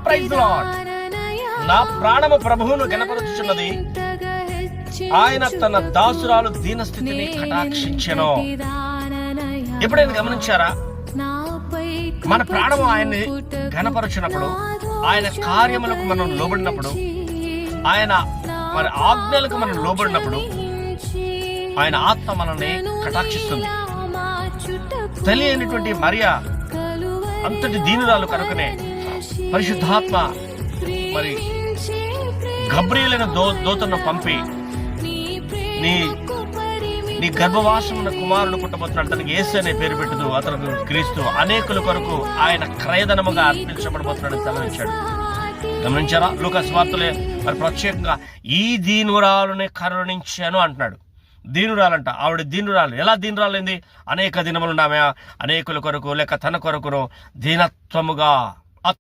Praise lord. నా ప్రాణము ప్రభువును గణపరచుచున్నది, ఆయన తన దాసురాలు దీనస్థితిని కటాక్షించెను. ఎప్పుడైనా గమనించారా? మన ప్రాణము ఆయన్ని ఘనపరచినప్పుడు, ఆయన కార్యములకు మనం లోబడినప్పుడు, ఆయన మరి ఆజ్ఞలకు మనం లోబడినప్పుడు, ఆయన ఆత్మ మనల్ని కటాక్షిస్తుంది. తెలియనటువంటి మరియా అంతటి దీనురాలు కనుకనే పరిశుద్ధాత్మ మరి గబ్రియలైన దూతను పంపి నీ గర్భవాసమున కుమారుడు పుట్టబోతున్నాడు, తనకి యేసు అనే పేరు పెట్టదు, అతను క్రీస్తు, అనేకుల కొరకు ఆయన క్రయధనముగా అర్పించబడబోతున్నాడని సెలవిచ్చాడు. గమనించారా? లూకా సువార్తలో మరి ప్రత్యేకంగా ఈ దీనురాలునే కరుణించాను అంటున్నాడు. దీనురాలంట, ఆవిడ దీనురాలు. ఎలా దీనురాలైంది? అనేక దినములు ఆమె అనేకుల కొరకు లేక తన కొరకును దీనత్వముగా